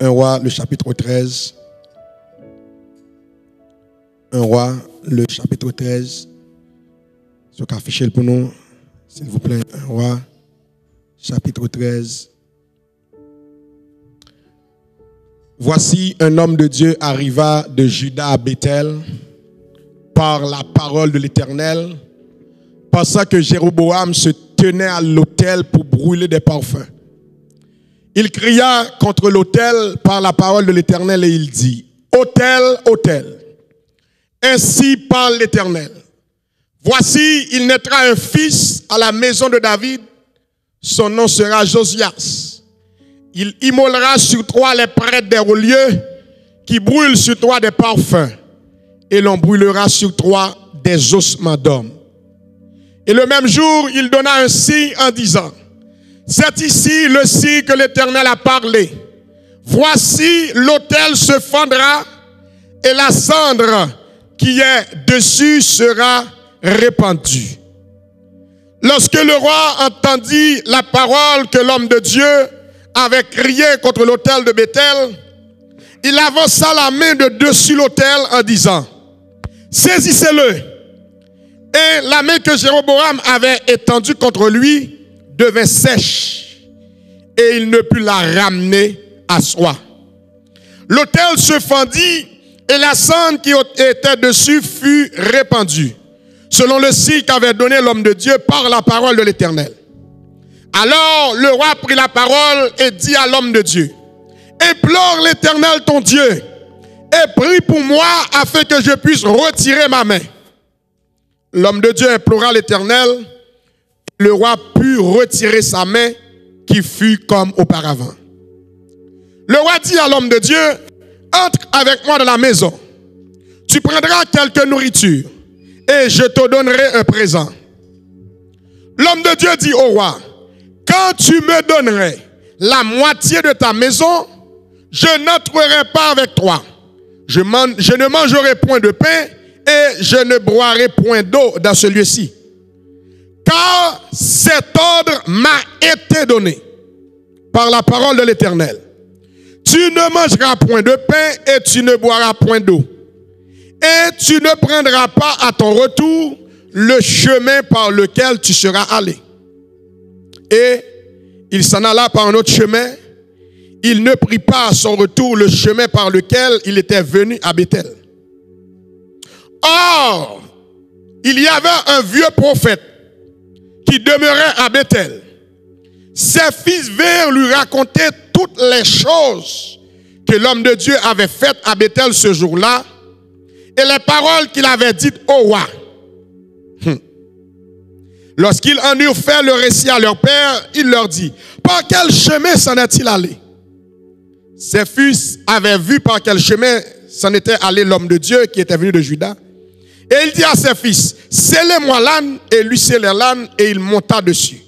1 Roi, le chapitre 13. 1 Roi, le chapitre 13. Ce qu'a affiché pour nous, s'il vous plaît. 1 Roi, chapitre 13. Voici un homme de Dieu arriva de Juda à Bethel par la parole de l'Éternel, pensant que Jéroboam se tenait à l'autel pour brûler des parfums. Il cria contre l'autel par la parole de l'Éternel et il dit: Autel, autel, ainsi parle l'Éternel. Voici, il naîtra un fils à la maison de David, son nom sera Josias. Il immolera sur toi les prêtres des relieux qui brûlent sur toi des parfums, et l'on brûlera sur toi des ossements d'hommes. Et le même jour, il donna un signe en disant: c'est ici le signe que l'Éternel a parlé. Voici, l'autel se fendra et la cendre qui est dessus sera répandue. Lorsque le roi entendit la parole que l'homme de Dieu avait crié contre l'autel de Bethel, il avança la main de dessus l'autel en disant: saisissez-le. Et la main que Jéroboam avait étendue contre lui devint sèche, et il ne put la ramener à soi. L'autel se fendit, et la cendre qui était dessus fut répandue, selon le signe qu'avait donné l'homme de Dieu par la parole de l'Éternel. Alors le roi prit la parole et dit à l'homme de Dieu: implore l'Éternel ton Dieu, et prie pour moi afin que je puisse retirer ma main. L'homme de Dieu implora l'Éternel. Le roi put retirer sa main qui fut comme auparavant. Le roi dit à l'homme de Dieu: entre avec moi dans la maison. Tu prendras quelque nourriture et je te donnerai un présent. L'homme de Dieu dit au roi: quand tu me donnerais la moitié de ta maison, je n'entrerai pas avec toi. Je ne mangerai point de pain et je ne boirai point d'eau dans ce lieu-ci. Car cet ordre m'a été donné par la parole de l'Éternel. Tu ne mangeras point de pain et tu ne boiras point d'eau. Et tu ne prendras pas à ton retour le chemin par lequel tu seras allé. Et il s'en alla par un autre chemin. Il ne prit pas à son retour le chemin par lequel il était venu à Bethel. Or, il y avait un vieux prophète qui demeurait à Bethel. Ses fils vinrent lui raconter toutes les choses que l'homme de Dieu avait faites à Bethel ce jour-là et les paroles qu'il avait dites au roi. Lorsqu'ils en eurent fait le récit à leur père, il leur dit: par quel chemin s'en est-il allé? Ses fils avaient vu par quel chemin s'en était allé l'homme de Dieu qui était venu de Juda. Et il dit à ses fils: scellez-moi l'âne, et lui scellèrent l'âne, et il monta dessus.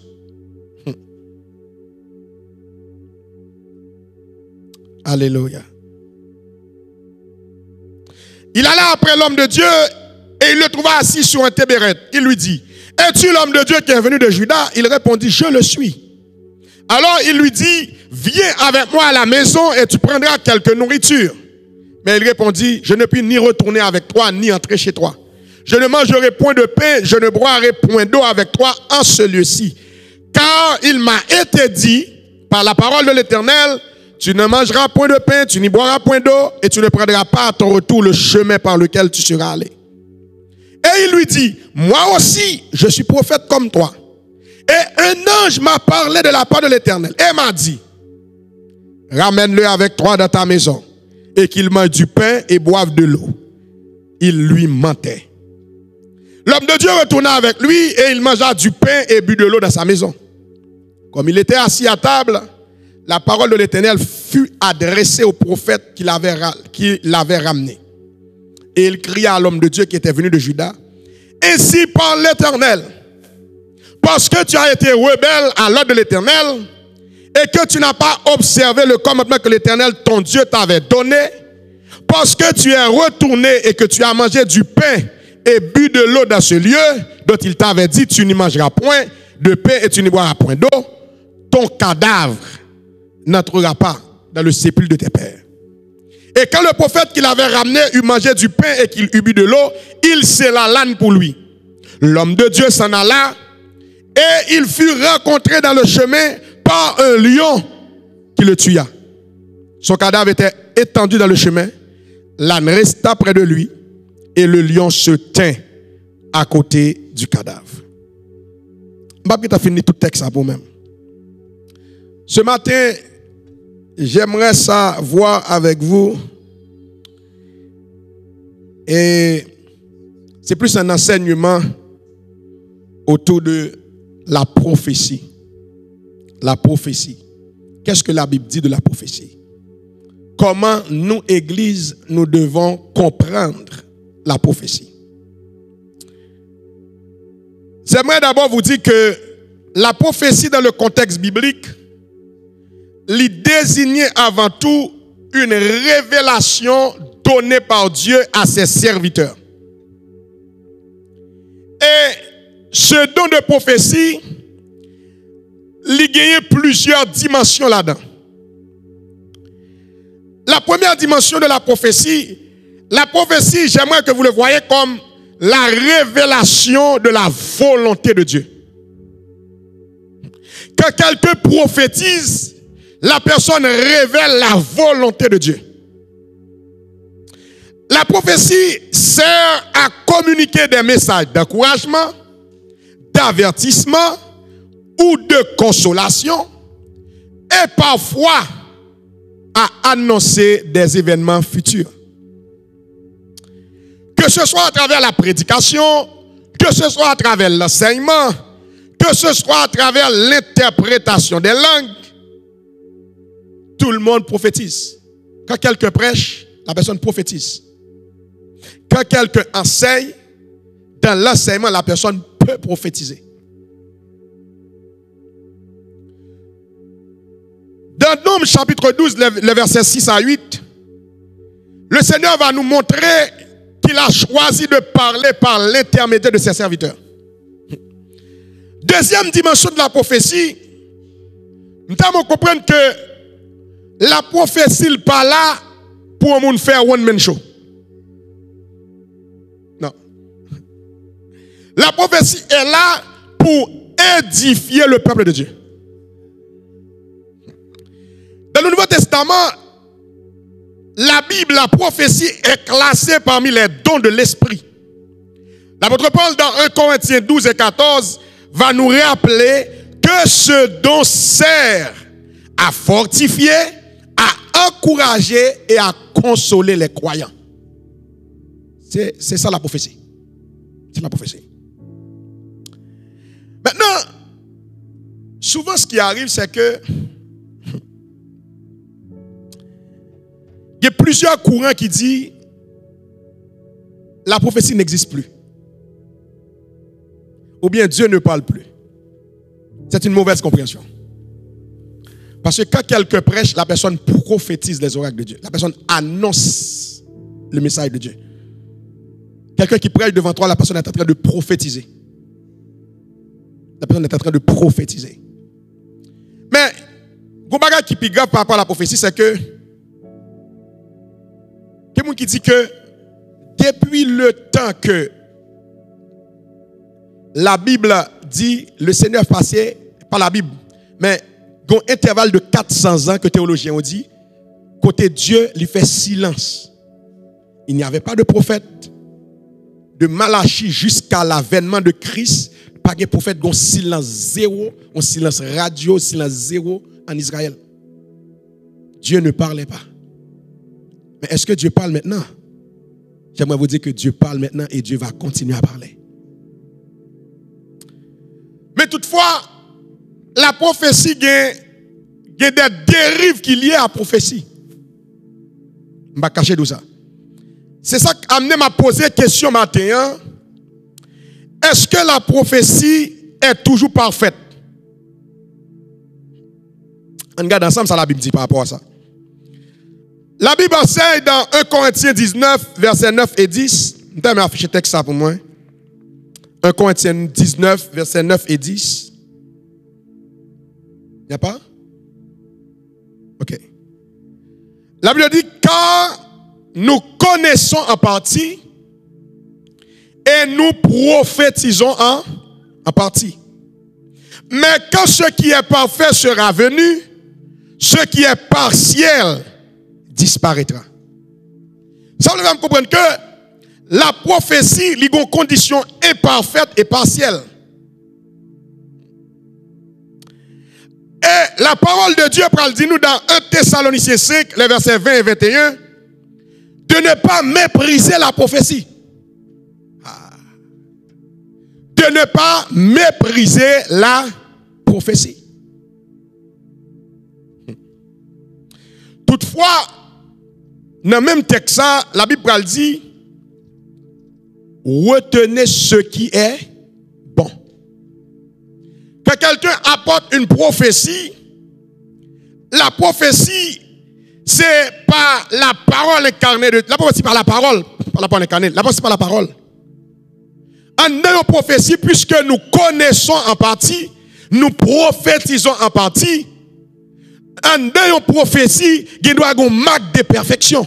Alléluia. Il alla après l'homme de Dieu, et il le trouva assis sur un tébéret. Il lui dit: es-tu l'homme de Dieu qui est venu de Juda? Il répondit: je le suis. Alors il lui dit: viens avec moi à la maison, et tu prendras quelque nourriture. Mais il répondit: je ne puis ni retourner avec toi, ni entrer chez toi. Je ne mangerai point de pain, je ne boirai point d'eau avec toi en ce lieu-ci. Car il m'a été dit, par la parole de l'Éternel, tu ne mangeras point de pain, tu n'y boiras point d'eau, et tu ne prendras pas à ton retour le chemin par lequel tu seras allé. Et il lui dit: moi aussi, je suis prophète comme toi. Et un ange m'a parlé de la part de l'Éternel, et m'a dit: ramène-le avec toi dans ta maison, et qu'il mange du pain et boive de l'eau. Il lui mentait. L'homme de Dieu retourna avec lui et il mangea du pain et but de l'eau dans sa maison. Comme il était assis à table, la parole de l'Éternel fut adressée au prophète qui l'avait ramené. Et il cria à l'homme de Dieu qui était venu de Juda: ainsi parle l'Éternel, parce que tu as été rebelle à l'ordre de l'Éternel et que tu n'as pas observé le commandement que l'Éternel ton Dieu t'avait donné, parce que tu es retourné et que tu as mangé du pain et bu de l'eau dans ce lieu dont il t'avait dit: tu n'y mangeras point de pain et tu n'y boiras point d'eau, ton cadavre n'entrera pas dans le sépulcre de tes pères. Et quand le prophète qui l'avait ramené eut mangé du pain et qu'il eut bu de l'eau, il scella l'âne pour lui. L'homme de Dieu s'en alla et il fut rencontré dans le chemin par un lion qui le tua. Son cadavre était étendu dans le chemin. L'âne resta près de lui et le lion se tint à côté du cadavre. Je vais finir tout le texte pour moi-même. Ce matin, j'aimerais ça voir avec vous. Et c'est plus un enseignement autour de la prophétie. La prophétie. Qu'est-ce que la Bible dit de la prophétie? Comment nous, Église, nous devons comprendre la prophétie? J'aimerais d'abord vous dire que la prophétie dans le contexte biblique, il désignait avant tout une révélation donnée par Dieu à ses serviteurs. Et ce don de prophétie, il gagnait plusieurs dimensions là-dedans. La première dimension de la prophétie, j'aimerais que vous le voyez comme la révélation de la volonté de Dieu. Que quelqu'un prophétise, la personne révèle la volonté de Dieu. La prophétie sert à communiquer des messages d'encouragement, d'avertissement ou de consolation et parfois à annoncer des événements futurs. Que ce soit à travers la prédication, que ce soit à travers l'enseignement, que ce soit à travers l'interprétation des langues, tout le monde prophétise. Quand quelqu'un prêche, la personne prophétise. Quand quelqu'un enseigne, dans l'enseignement, la personne peut prophétiser. Dans Nombre chapitre 12, le verset 6 à 8, le Seigneur va nous montrer qu'il a choisi de parler par l'intermédiaire de ses serviteurs. Deuxième dimension de la prophétie, nous devons comprendre que la prophétie n'est pas là pour nous faire one-man show. Non. La prophétie est là pour édifier le peuple de Dieu. Dans le Nouveau Testament, la Bible, la prophétie est classée parmi les dons de l'Esprit. L'apôtre Paul, dans 1 Corinthiens 12 et 14, va nous rappeler que ce don sert à fortifier, à encourager et à consoler les croyants. C'est ça la prophétie. C'est la prophétie. Maintenant, souvent ce qui arrive, c'est que il y a plusieurs courants qui disent la prophétie n'existe plus. Ou bien Dieu ne parle plus. C'est une mauvaise compréhension. Parce que quand quelqu'un prêche, la personne prophétise les oracles de Dieu. La personne annonce le message de Dieu. Quelqu'un qui prêche devant toi, la personne est en train de prophétiser. La personne est en train de prophétiser. Mais, le bagage qui est grave par rapport à la prophétie, c'est que quelqu'un qui dit que depuis le temps que la Bible dit, le Seigneur passait, pas la Bible, mais il y a un intervalle de 400 ans que les théologiens ont dit, côté Dieu, il fait silence. Il n'y avait pas de prophète. De Malachie jusqu'à l'avènement de Christ, pas de prophète, il y a un silence zéro, un silence radio, un silence zéro en Israël. Dieu ne parlait pas. Mais est-ce que Dieu parle maintenant? J'aimerais vous dire que Dieu parle maintenant et Dieu va continuer à parler. Mais toutefois, la prophétie, il y a des dérives qui sont liées à la prophétie. Je ne vais pas cacher tout ça. C'est ça qui a amené à poser la question matin. Est-ce que la prophétie est toujours parfaite? On regarde ensemble ça la Bible dit par rapport à ça. La Bible enseigne dans 1 Corinthiens 19, versets 9 et 10. Je vais afficher le texte ça pour moi. 1 Corinthiens 19, versets 9 et 10. Il n'y a pas? Ok. La Bible dit, car nous connaissons en partie et nous prophétisons en partie. Mais quand ce qui est parfait sera venu, ce qui est partiel disparaîtra. Ça, vous devez comprendre que la prophétie, il y a une condition imparfaite et partielle. Et la parole de Dieu, dit nous dans 1 Thessaloniciens 5, les versets 20 et 21, de ne pas mépriser la prophétie. De ne pas mépriser la prophétie. Toutefois, dans le même texte, la Bible dit, retenez ce qui est bon. Quand quelqu'un apporte une prophétie, la prophétie, c'est pas la parole incarnée de la prophétie par la parole, pas la parole incarnée, la prophétie par la parole. En nos prophéties, puisque nous connaissons en partie, nous prophétisons en partie, en nos prophéties, il doit y avoir une marque de perfection.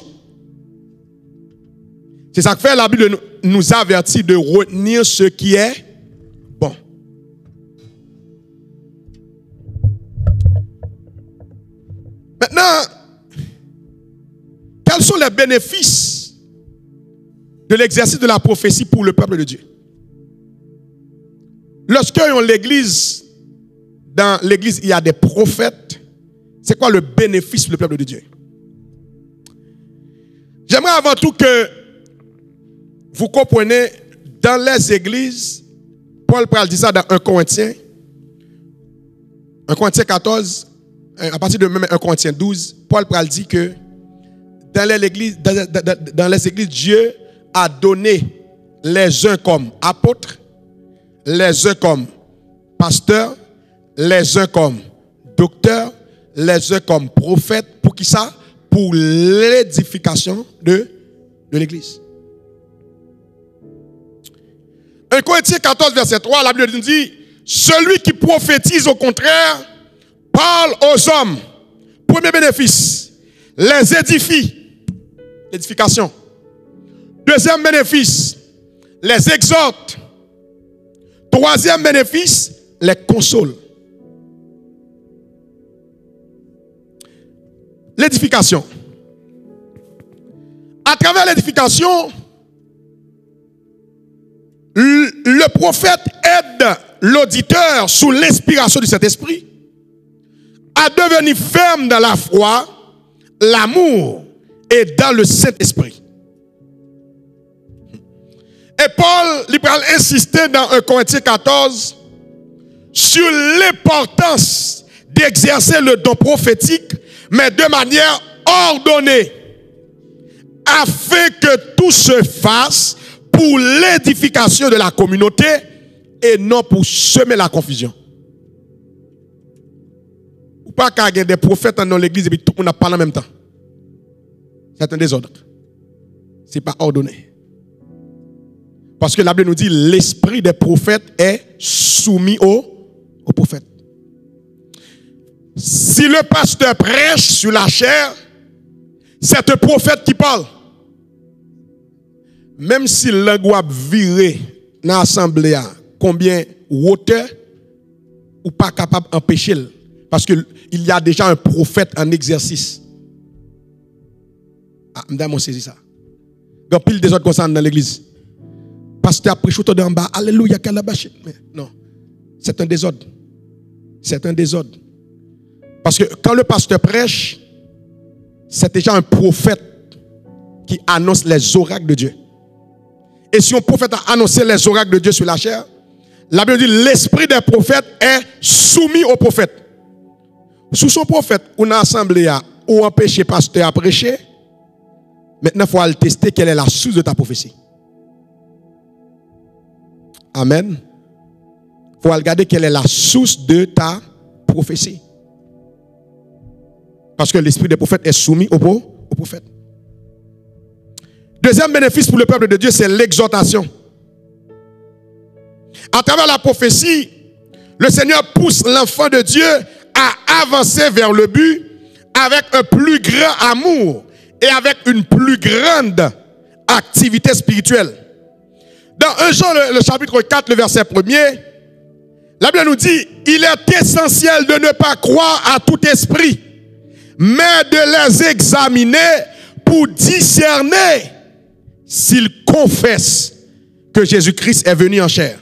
C'est ça que fait la Bible nous avertit de retenir ce qui est bon. Maintenant, quels sont les bénéfices de l'exercice de la prophétie pour le peuple de Dieu? Lorsque dans l'église, il y a des prophètes, c'est quoi le bénéfice pour le peuple de Dieu? J'aimerais avant tout que vous compreniez, dans les églises, Paul dit ça dans 1 Corinthiens 14, à partir de même 1 Corinthiens 12, Paul dit que dans les églises, Dieu a donné les uns comme apôtres, les uns comme pasteurs, les uns comme docteurs, les uns comme prophètes. Pour qui ça? Pour l'édification de l'église. 1 Corinthiens 14, verset 3, la Bible nous dit, celui qui prophétise au contraire parle aux hommes. Premier bénéfice, les édifie. L'édification. Deuxième bénéfice, les exhorte. Troisième bénéfice, les console. L'édification. À travers l'édification, le prophète aide l'auditeur sous l'inspiration du Saint-Esprit à devenir ferme dans la foi, l'amour et dans le Saint-Esprit. Et Paul, il va insister dans 1 Corinthiens 14 sur l'importance d'exercer le don prophétique, mais de manière ordonnée, afin que tout se fasse pour l'édification de la communauté et non pour semer la confusion. Ou pas qu'il y ait des prophètes dans l'église et puis tout le monde parle en même temps. C'est un désordre. Ce n'est pas ordonné. Parce que la Bible nous dit l'esprit des prophètes est soumis aux prophètes. Si le pasteur prêche sur la chair, c'est un prophète qui parle. Même si l'angle a viré dans l'assemblée, combien hauteur ou pas capable d'empêcher. Parce qu'il y a déjà un prophète en exercice. Ah, m'dame, on saisit ça. Il y a pile des autres concernés dans l'église. Pasteur a prêché autour d'en bas. Alléluia, qu'elle a bâché. Mais non, c'est un désordre. C'est un désordre. Parce que quand le pasteur prêche, c'est déjà un prophète qui annonce les oracles de Dieu. Et si un prophète a annoncé les oracles de Dieu sur la chair, la Bible dit l'esprit des prophètes est soumis au prophète. Sous son prophète, on a assemblé ou empêché le pasteur à prêcher. Maintenant, il faut aller tester quelle est la source de ta prophétie. Amen. Il faut regarder quelle est la source de ta prophétie. Parce que l'esprit des prophètes est soumis au prophète. Deuxième bénéfice pour le peuple de Dieu, c'est l'exhortation. À travers la prophétie, le Seigneur pousse l'enfant de Dieu à avancer vers le but avec un plus grand amour et avec une plus grande activité spirituelle. Dans 1 Jean, le chapitre 4, le verset 1er, la Bible nous dit, il est essentiel de ne pas croire à tout esprit, mais de les examiner pour discerner s'ils confessent que Jésus-Christ est venu en chair.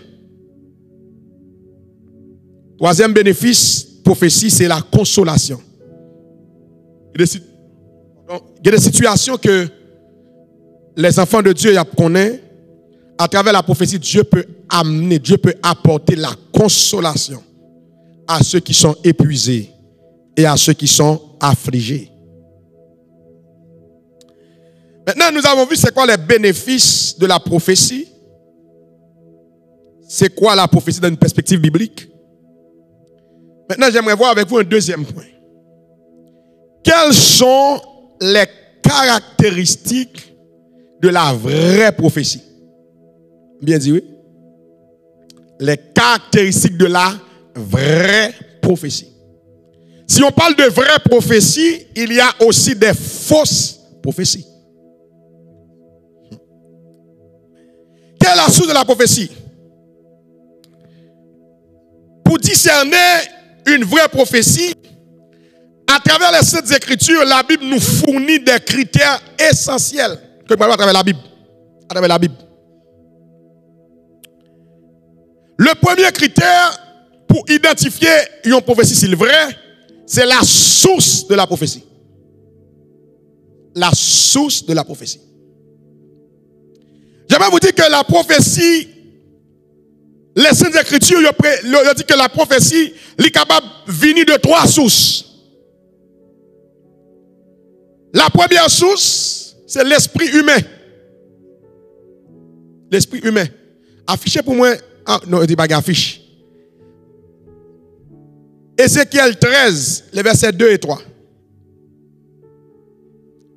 Troisième bénéfice, prophétie, c'est la consolation. Il y a des situations que les enfants de Dieu connaissent. À travers la prophétie, Dieu peut amener, Dieu peut apporter la consolation à ceux qui sont épuisés et à ceux qui sont affligés. Maintenant, nous avons vu c'est quoi les bénéfices de la prophétie. C'est quoi la prophétie dans une perspective biblique. Maintenant, j'aimerais voir avec vous un deuxième point. Quelles sont les caractéristiques de la vraie prophétie? Bien dit, oui. Les caractéristiques de la vraie prophétie. Si on parle de vraie prophétie, il y a aussi des fausses prophéties. Quelle est la source de la prophétie? Pour discerner une vraie prophétie, à travers les Saintes Écritures, la Bible nous fournit des critères essentiels que nous parlons à travers la Bible. À travers la Bible. Le premier critère pour identifier une prophétie s'il est vrai, c'est la source de la prophétie. La source de la prophétie. J'aimerais vous dire que la prophétie, les Saintes Écritures, ils disent que la prophétie est capable de venir de trois sources. La première source, c'est l'esprit humain. L'esprit humain. Affichez pour moi. Ah, non, il dit pas affiche. Ézéchiel 13, les versets 2 et 3.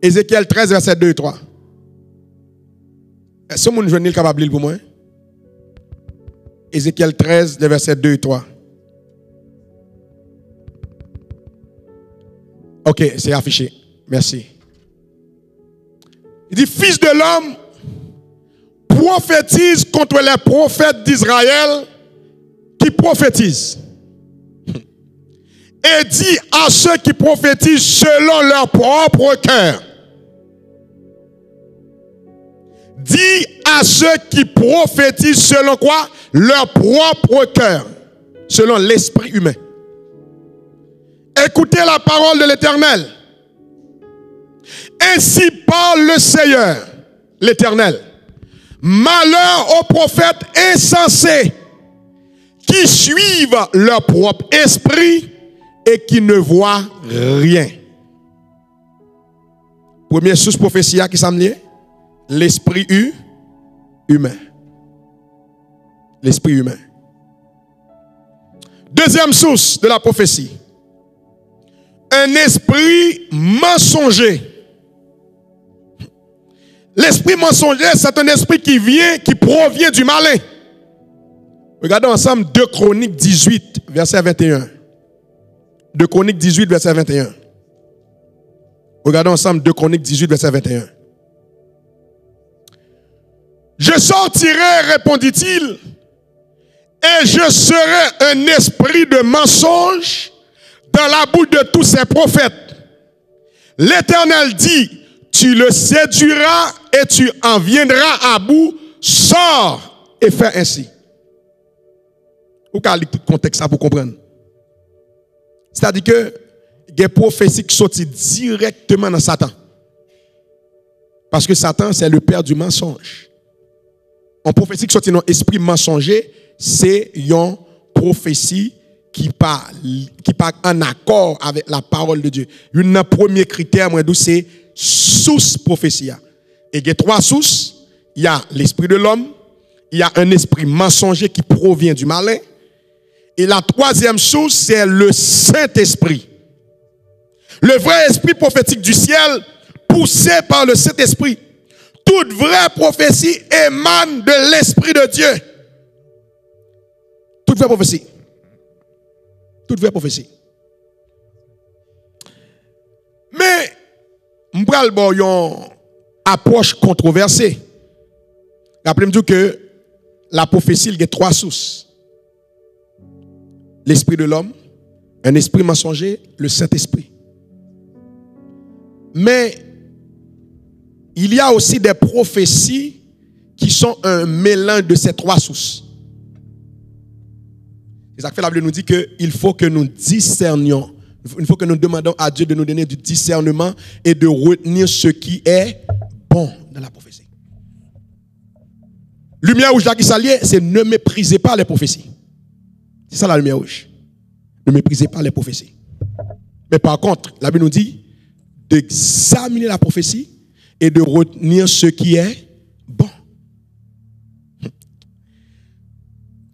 Ézéchiel 13, versets 2 et 3. Est-ce que mon jeune est capable de lire pour moi? Ézéchiel 13, les versets 2 et 3. Ok, c'est affiché. Merci. Il dit, fils de l'homme, prophétise contre les prophètes d'Israël qui prophétisent. Et dit à ceux qui prophétisent selon leur propre cœur. Dit à ceux qui prophétisent selon quoi? Leur propre cœur. Selon l'esprit humain. Écoutez la parole de l'Éternel. Ainsi parle le Seigneur, l'Éternel. Malheur aux prophètes insensés qui suivent leur propre esprit et qui ne voient rien. Première source prophétie qui s'amène, l'esprit humain. L'esprit humain. Deuxième source de la prophétie, un esprit mensonger. L'esprit mensonger, c'est un esprit qui provient du malin. Regardons ensemble 2 Chroniques 18, verset 21. 2 Chroniques 18, verset 21. Regardons ensemble 2 Chroniques 18, verset 21. Je sortirai, répondit-il, et je serai un esprit de mensonge dans la bouche de tous ces prophètes. L'Éternel dit, tu le séduiras et tu en viendras à bout, sors et fais ainsi. Vous pouvez lire tout le contexte pour comprendre. C'est-à-dire que il y a des prophéties qui sortent directement dans Satan. Parce que Satan, c'est le père du mensonge. En prophétie qui sortit dans l'esprit mensonger, c'est une prophétie qui parle en accord avec la parole de Dieu. Un premier critère, c'est source prophétie. Et il y a trois sources. Il y a l'esprit de l'homme, il y a un esprit mensonger qui provient du malin. Et la troisième source, c'est le Saint-Esprit. Le vrai esprit prophétique du ciel, poussé par le Saint-Esprit. Toute vraie prophétie émane de l'Esprit de Dieu. Toute vraie prophétie. Toute vraie prophétie. Mais, je pral bon une approche controversée. Rappelez-moi que la prophétie, il y a trois sources. L'esprit de l'homme, un esprit mensonger, le Saint-Esprit. Mais il y a aussi des prophéties qui sont un mélange de ces trois sources. C'est ça que la Bible nous dit qu'il faut que nous discernions, il faut que nous demandons à Dieu de nous donner du discernement et de retenir ce qui est bon dans la prophétie. Lumière rouge là qui s'allie, c'est ne méprisez pas les prophéties. C'est ça la lumière rouge. Ne méprisez pas les prophéties. Mais par contre, la Bible nous dit d'examiner la prophétie et de retenir ce qui est bon.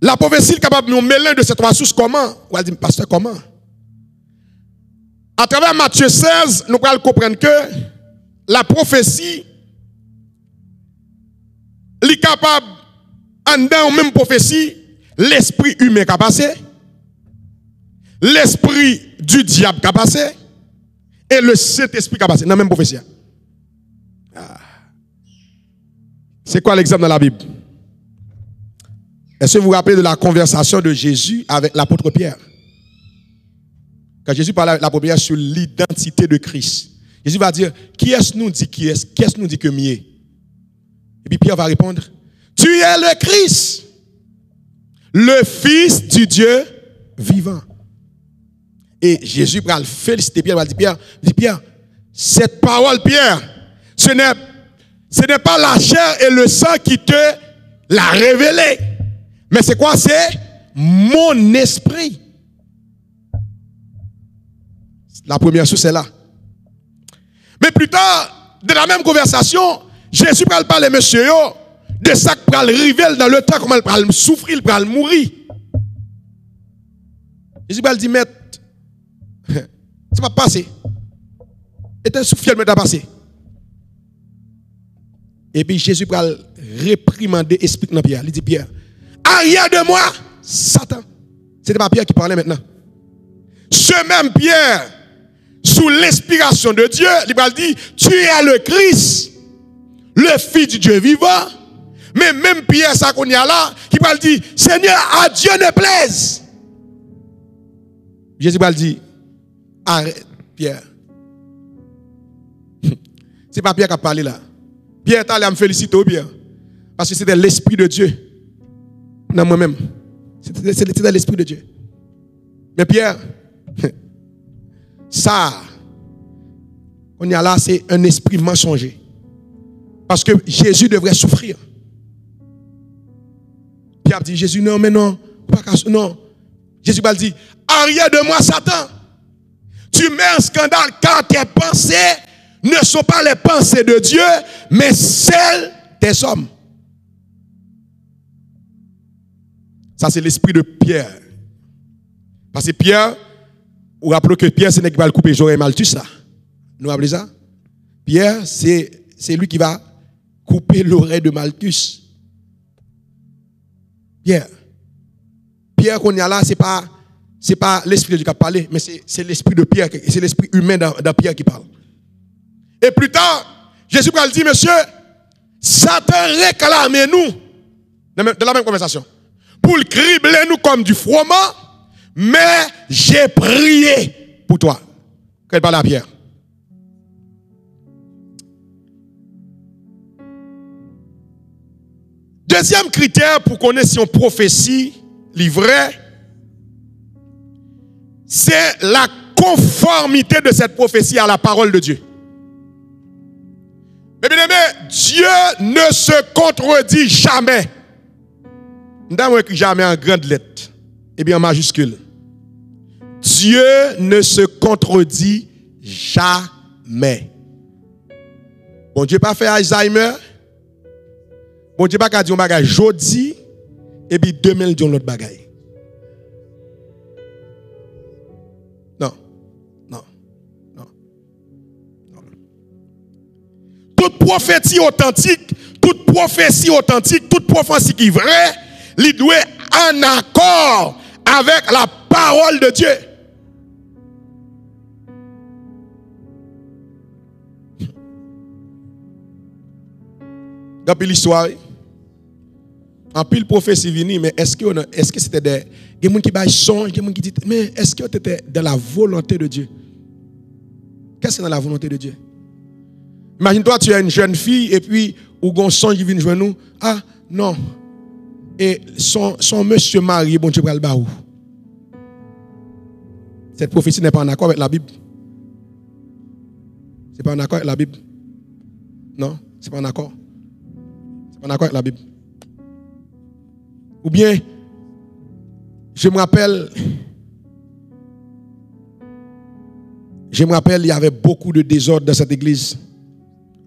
La prophétie est capable de nous mêler de ces trois sources. Comment? On va dire, pasteur, comment? À travers Matthieu 16, nous allons comprendre que la prophétie est capable, en dans la même prophétie, l'esprit humain qui a passé, l'esprit du diable qui a passé, et le Saint-Esprit qui a passé dans la même prophétie. C'est quoi l'exemple dans la Bible? Est-ce que vous vous rappelez de la conversation de Jésus avec l'apôtre Pierre? Quand Jésus parlait avec l'apôtre Pierre sur l'identité de Christ, Jésus va dire, qui est-ce nous dit qui est-ce? Qui est-ce nous dit que mieux? Et puis Pierre va répondre, tu es le Christ, le Fils du Dieu vivant. Et Jésus va le féliciter Pierre, va dire, Pierre, cette parole, Pierre, ce n'est pas la chair et le sang qui te l'a révélé. Mais c'est quoi? C'est mon esprit. La première chose, c'est là. Mais plus tard, de la même conversation, Jésus va parler, monsieur, de ça qui va arriver dans le temps, comment il va souffrir, il va mourir. Jésus va dire, maître, ça va passer. Et un souffle, mais ça va passer. Et puis Jésus va réprimander, explique dans Pierre. Il dit, Pierre, arrière de moi, Satan. C'était pas Pierre qui parlait maintenant. Ce même Pierre, sous l'inspiration de Dieu, il va dire, tu es le Christ, le Fils du Dieu vivant. Mais même Pierre, ça qu'on y a là, qui va dire, Seigneur, à Dieu ne plaise. Jésus va dire, arrête, Pierre. C'est pas Pierre qui a parlé là. Pierre est allé à me féliciter, Pierre. Parce que c'était l'Esprit de Dieu. Dans moi-même. C'était l'Esprit de Dieu. Mais Pierre, ça, on y a là, c'est un esprit mensonger. Parce que Jésus devrait souffrir. Pierre dit, Jésus, non, mais non. Non. Jésus va dire, arrière de moi, Satan. Tu mets un scandale quand tes pensées ne sont pas les pensées de Dieu, mais celles des hommes. Ça, c'est l'esprit de Pierre. Parce que Pierre, vous rappelez que Pierre, c'est lui qui va le couper Joël Malthus, là. Nous rappelez ça? Pierre, c'est lui qui va couper l'oreille de Malthus. Pierre. Pierre qu'on y a là, c'est pas l'esprit de Dieu qui a parlé, mais c'est l'esprit de Pierre, c'est l'esprit humain dans Pierre qui parle. Et plus tard, Jésus va le dire, monsieur, Satan réclame nous, dans la même conversation, pour le cribler nous comme du froment, mais j'ai prié pour toi. Qu'elle parle à Pierre. Deuxième critère pour connaître si on prophétie livrée, c'est la conformité de cette prophétie à la parole de Dieu. Mais bien aimé, Dieu ne se contredit jamais. Nous avons écrit jamais en grande lettre, et bien en majuscule. Dieu ne se contredit jamais. Bon Dieu pas fait Alzheimer. Bon Dieu pas dit un bagage jodi et puis demain il dit l'autre bagage. Non. Non. Non. Non. Toute prophétie authentique, toute prophétie qui est vraie, il doit en accord avec la parole de Dieu. Depuis l'histoire, en pile prophétie vini, mais est-ce que c'était des gens qui baillent son, des gens qui disent, mais est-ce que c'était dans la volonté de Dieu? Qu'est-ce que c'est dans la volonté de Dieu? Imagine-toi, tu es une jeune fille et puis, ou gon son qui vient jouer nous, ah non, et son monsieur marié, bon Dieu, va le baou. Cette prophétie n'est pas en accord avec la Bible. C'est pas en accord avec la Bible. Non, c'est pas en accord. C'est pas en accord avec la Bible. Ou bien, je me rappelle, il y avait beaucoup de désordre dans cette église.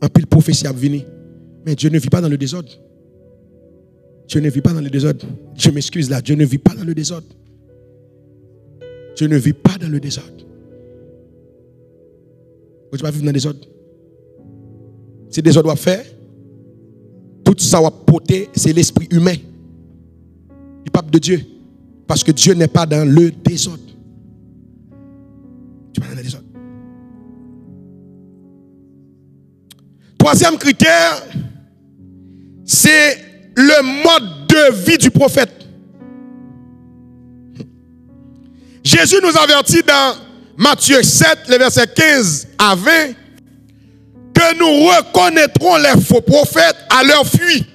Un pile prophétie a venu. Mais Dieu ne vit pas dans le désordre. Dieu ne vit pas dans le désordre. Je m'excuse là, Dieu ne vit pas dans le désordre. Dieu ne vit pas dans le désordre. Vous ne pas vivre dans le désordre. Si le désordre doit faire, tout ça va porter, c'est l'esprit humain. Du pape de Dieu. Parce que Dieu n'est pas dans le désordre. Tu vas dans le désordre. Troisième critère, c'est le mode de vie du prophète. Jésus nous avertit dans Matthieu 7, les versets 15 à 20, que nous reconnaîtrons les faux prophètes à leur fuite.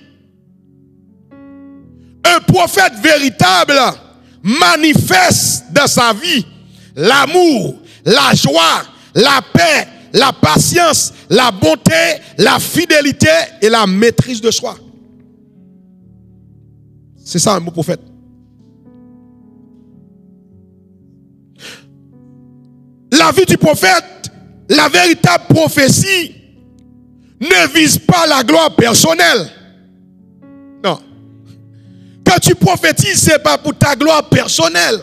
Un prophète véritable manifeste dans sa vie l'amour, la joie, la paix, la patience, la bonté, la fidélité et la maîtrise de soi. C'est ça un bon prophète. La vie du prophète, la véritable prophétie, ne vise pas la gloire personnelle. Non. Quand tu prophétises, ce n'est pas pour ta gloire personnelle.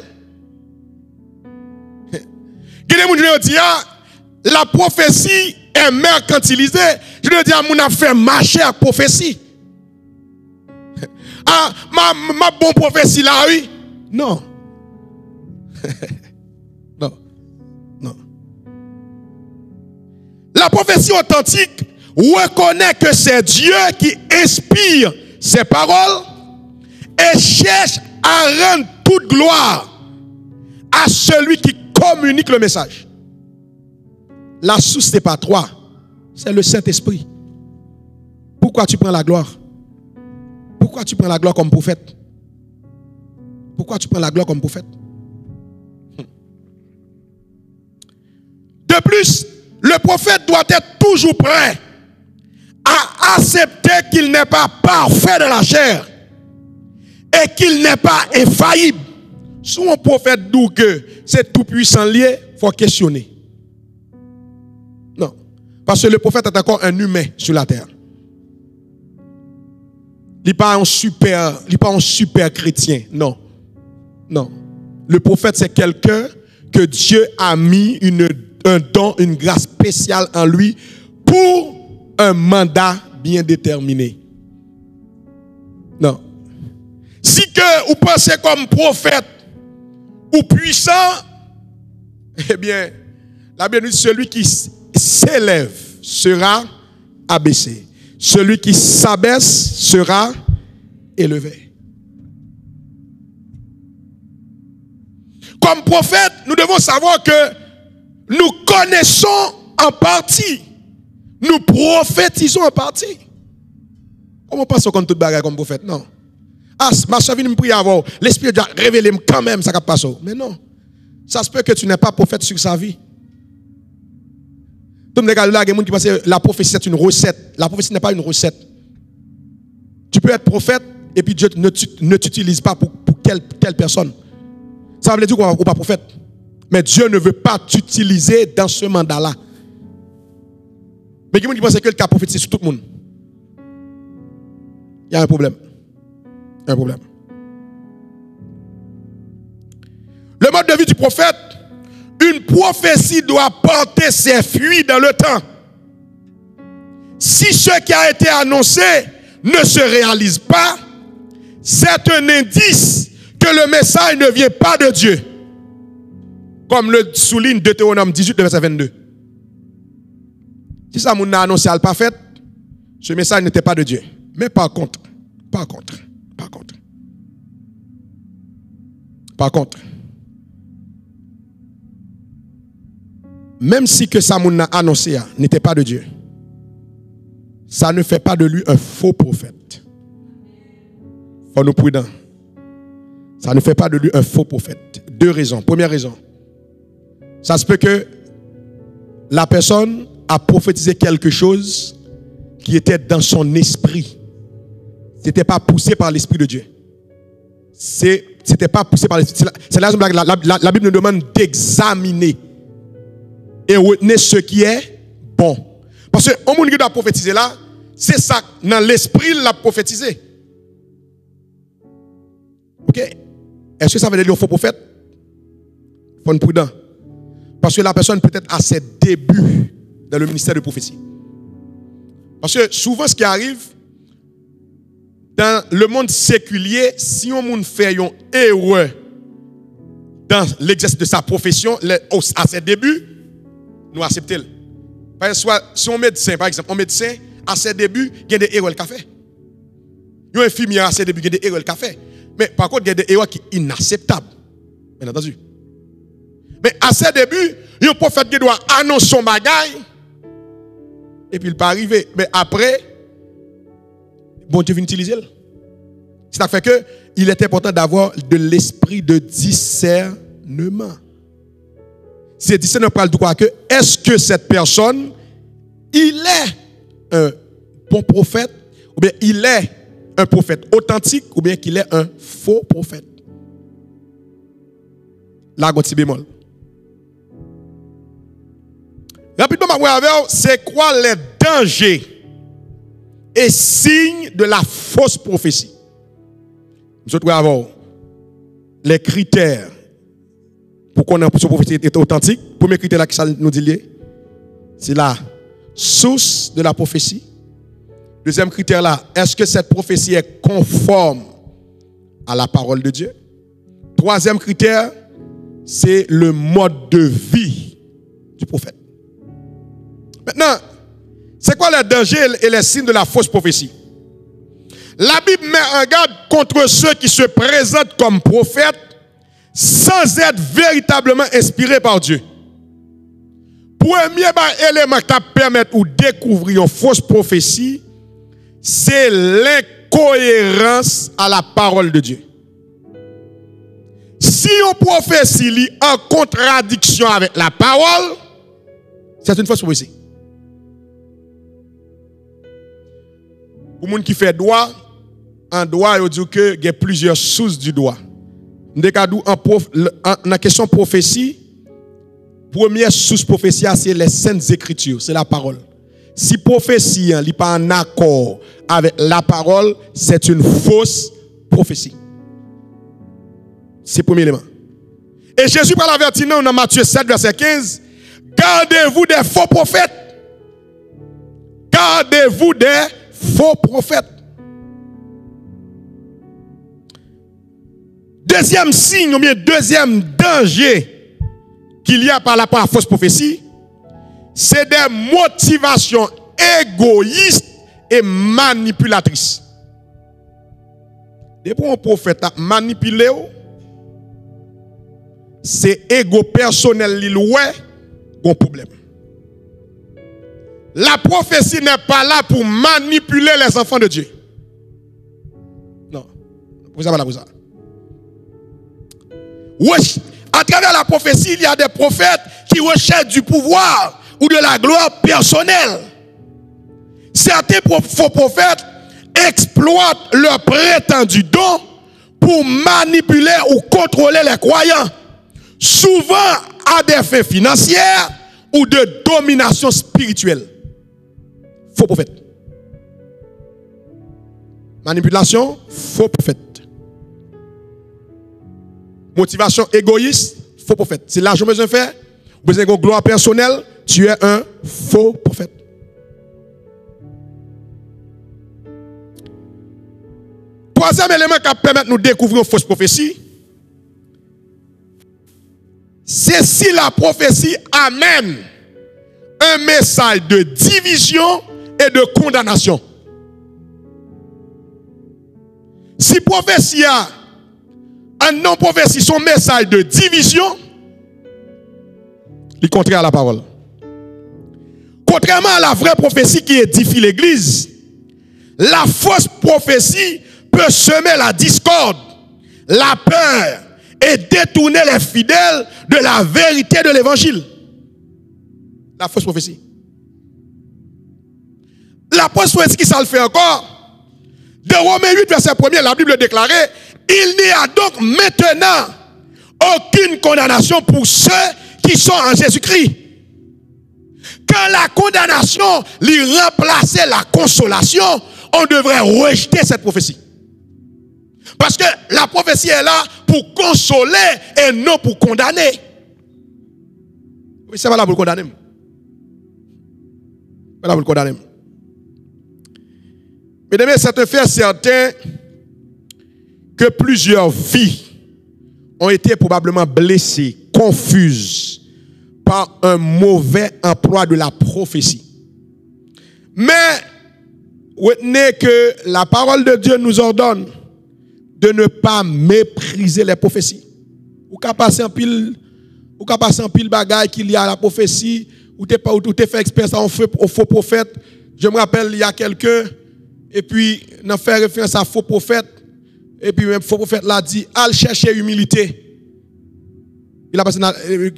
La prophétie est mercantilisée. Je veux dire, on a fait marcher à la prophétie. Ah, ma bonne prophétie là, oui. Non. Non. Non. La prophétie authentique reconnaît que c'est Dieu qui inspire ses paroles et cherche à rendre toute gloire à celui qui communique le message. La source n'est pas toi, c'est le Saint-Esprit. Pourquoi tu prends la gloire? Pourquoi tu prends la gloire comme prophète? Pourquoi tu prends la gloire comme prophète? De plus, le prophète doit être toujours prêt à accepter qu'il n'est pas parfait de la chair et qu'il n'est pas infaillible. Si un prophète dit que c'est tout puissant lié, il faut questionner. Non. Parce que le prophète est encore un humain sur la terre. Il n'est pas un super chrétien. Non. Non. Le prophète, c'est quelqu'un que Dieu a mis un don, une grâce spéciale en lui pour un mandat bien déterminé. Non. Si que vous pensez comme prophète ou puissant, eh bien, la Bible dit celui qui s'élève sera abaissé. Celui qui s'abaisse sera élevé. Comme prophète, nous devons savoir que nous connaissons en partie. Nous prophétisons en partie. Comment passons comme toute bagarre comme prophète? Non. Ah, ma soeur vient me prier avant. L'Esprit a révélé quand même ça qui passe. Mais non. Ça se peut que tu n'es pas prophète sur sa vie. Tout le monde regarde là, il y a des gens qui pensent que la prophétie c'est une recette. La prophétie n'est pas une recette. Tu peux être prophète et puis Dieu ne t'utilise pas pour quelle personne. Ça veut dire qu'on n'est pas prophète. Mais Dieu ne veut pas t'utiliser dans ce mandat-là. Mais il y a des gens qui pensent que tu as prophétisé sur tout le monde. Il y a un problème. Il y a un problème. Le mode de vie du prophète, une prophétie doit porter ses fruits dans le temps. Si ce qui a été annoncé ne se réalise pas, c'est un indice que le message ne vient pas de Dieu. Comme le souligne Deutéronome 18, verset 22. Si ça m'a annoncé à pas fait, ce message n'était pas de Dieu. Mais par contre, même si que ça moun a annoncé n'était pas de Dieu, ça ne fait pas de lui un faux prophète. Faut nous prudents. Ça ne fait pas de lui un faux prophète. Deux raisons. Première raison, ça se peut que la personne a prophétisé quelque chose qui était dans son esprit. C'était pas poussé par l'Esprit de Dieu. C'était pas poussé par l'Esprit. C'est la raison pour laquelle la Bible nous demande d'examiner et retenir ce qui est bon. Parce que au monde qui doit prophétiser là, c'est ça, dans l'esprit, il l'a prophétisé. Ok? Est-ce que ça veut dire un faux prophète? Il faut être prudent. Parce que la personne peut-être à ses débuts dans le ministère de prophétie. Parce que souvent, ce qui arrive, dans le monde séculier, si on monde fait une erreur dans l'exercice de sa profession, à ses débuts, nous acceptons. Par exemple, si on médecin, par exemple, un médecin, à ses débuts, il y a des erreurs qu'il a fait. Il y a un infirmier à ses débuts, il y a des erreurs qu'il a fait. Mais par contre, il y a des erreurs qui sont inacceptables. Bien entendu. Mais à ses débuts, il y a un prophète qui doit annoncer son bagage. Et puis il peut arriver. Mais après, bon Dieu vient utiliser. C'est à fait que il est important d'avoir de l'esprit de discernement. C'est discernement parle de quoi que est-ce que cette personne, il est un bon prophète, ou bien il est un prophète authentique, ou bien qu'il est un faux prophète. Là, on bémol. Rapidement, c'est quoi les dangers et signes de la fausse prophétie? Nous devons avoir les critères pour qu'on ait une prophétie est authentique. Premier critère là qui nous dit, c'est la source de la prophétie. Deuxième critère là, est-ce que cette prophétie est conforme à la parole de Dieu? Troisième critère, c'est le mode de vie du prophète. Maintenant, c'est quoi les dangers et les signes de la fausse prophétie? La Bible met en garde contre ceux qui se présentent comme prophètes sans être véritablement inspirés par Dieu. Premier élément qui permet de découvrir une fausse prophétie, c'est l'incohérence à la parole de Dieu. Si une prophétie est en contradiction avec la parole, c'est une fausse prophétie. Pour les gens qui font droit, en droit, il dit qu'il y a plusieurs sources du droit. En la question prophétie, première source prophétie, c'est les saintes écritures, c'est la parole. Si prophétie n'est pas en accord avec la parole, c'est une fausse prophétie. C'est le premier élément. Et Jésus parle avertir nous dans Matthieu 7, verset 15. Gardez-vous des faux prophètes. Gardez-vous des faux prophètes. Deuxième signe, ou bien deuxième danger qu'il y a par rapport à la fausse prophétie, c'est des motivations égoïstes et manipulatrices. Depuis un prophète a manipulé, c'est égo personnel qui a un problème. La prophétie n'est pas là pour manipuler les enfants de Dieu. Non. Vous savez là pour ça. À travers la prophétie, il y a des prophètes qui recherchent du pouvoir ou de la gloire personnelle. Certains faux prophètes exploitent leurs prétendus dons pour manipuler ou contrôler les croyants, souvent à des fins financières ou de domination spirituelle. Faux prophète. Manipulation, faux prophète. Motivation égoïste, faux prophète. Si l'argent besoin de faire, besoin de gloire personnelle, tu es un faux prophète. Troisième élément qui permet de nous découvrir une fausse prophétie, c'est si la prophétie amène un message de division et de condamnation. Si prophétie a un non-prophétie, son message de division, il est contraire à la parole. Contrairement à la vraie prophétie qui édifie l'église, la fausse prophétie peut semer la discorde, la peur et détourner les fidèles de la vérité de l'évangile. La fausse prophétie. La fausse prophétie qui ça le fait encore. Dans Romains 8, verset 1er, la Bible déclarait: il n'y a donc maintenant aucune condamnation pour ceux qui sont en Jésus-Christ. Quand la condamnation lui remplaçait la consolation, on devrait rejeter cette prophétie. Parce que la prophétie est là pour consoler et non pour condamner. Oui, c'est pas là pour le condamner. Pas là pour le condamner. Mesdames, ça te fait certain que plusieurs vies ont été probablement blessées, confuses par un mauvais emploi de la prophétie. Mais retenez que la parole de Dieu nous ordonne de ne pas mépriser les prophéties. Ou qu'à passer en pile bagaille qu'il y a à la prophétie, ou t'es fait expert au faux prophète. Je me rappelle, il y a quelqu'un, et puis, on a fait référence à faux prophète, et puis même faux prophète l'a dit, al chercher humilité. Il a passé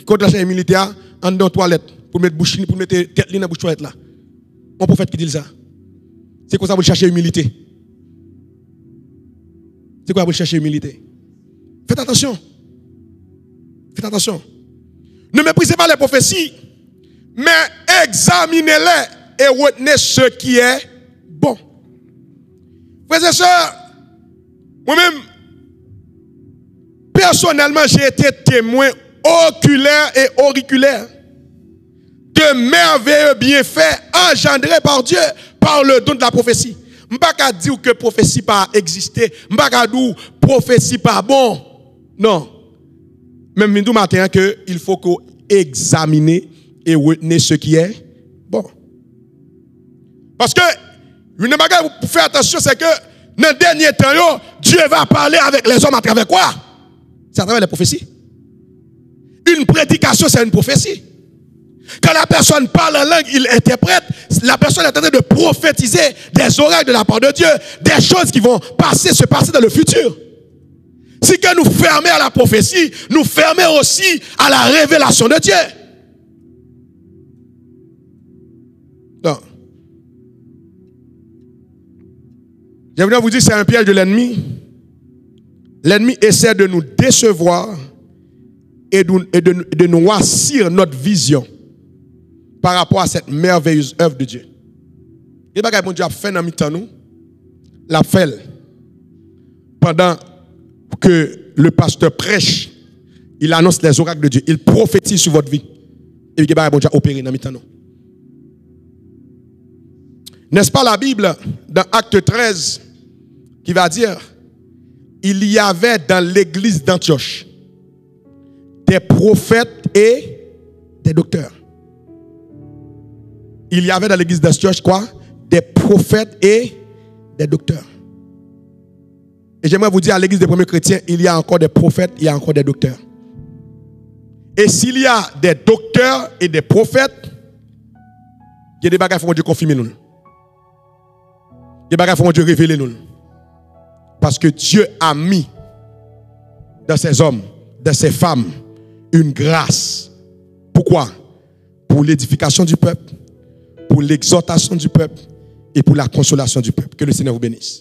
contre la humilité en dans toilette pour mettre bouche pour mettre tête dans la bouche toilette là. Mon prophète qui dit ça. C'est quoi ça vous chercher humilité? C'est quoi vous chercher humilité? Faites attention. Faites attention. Ne méprisez pas les prophéties, mais examinez-les et retenez ce qui est bon. Frères et sœurs, moi-même, personnellement, j'ai été témoin oculaire et auriculaire de merveilleux bienfaits engendrés par Dieu par le don de la prophétie. Je ne peux pas dire que la prophétie pas existé. Je ne peux pas dire que la prophétie pas bon. Non. Même nous matin que il faut qu'on examine et retenir ce qui est bon. Parce que une chose pour faire attention, c'est que dans le dernier temps, Dieu va parler avec les hommes à travers quoi? C'est à travers les prophéties. Une prédication, c'est une prophétie. Quand la personne parle en langue, il interprète. La personne est en train de prophétiser des oracles de la part de Dieu, des choses qui vont se passer dans le futur. Si que nous fermons à la prophétie, nous fermons aussi à la révélation de Dieu. Non. Je voudrais vous dire, c'est un piège de l'ennemi. L'ennemi essaie de nous décevoir et de noircir notre vision par rapport à cette merveilleuse œuvre de Dieu. Et bien, bon Dieu a fait dans mi-temps nous, l'a fait pendant que le pasteur prêche, il annonce les oracles de Dieu, il prophétise sur votre vie. Et bien, bon Dieu a opéré dans mi-temps nous. N'est-ce pas la Bible, dans Acte 13, qui va dire, il y avait dans l'église d'Antioche des prophètes et des docteurs. Il y avait dans l'église d'Antioche quoi? Des prophètes et des docteurs. Et j'aimerais vous dire, à l'église des premiers chrétiens, il y a encore des prophètes, il y a encore des docteurs. Et s'il y a des docteurs et des prophètes, il y a des bagages qui Dieu confirmer nous. Des bagages qui Dieu révéler nous. Parce que Dieu a mis dans ces hommes, dans ces femmes, une grâce. Pourquoi? Pour l'édification du peuple, pour l'exhortation du peuple et pour la consolation du peuple. Que le Seigneur vous bénisse.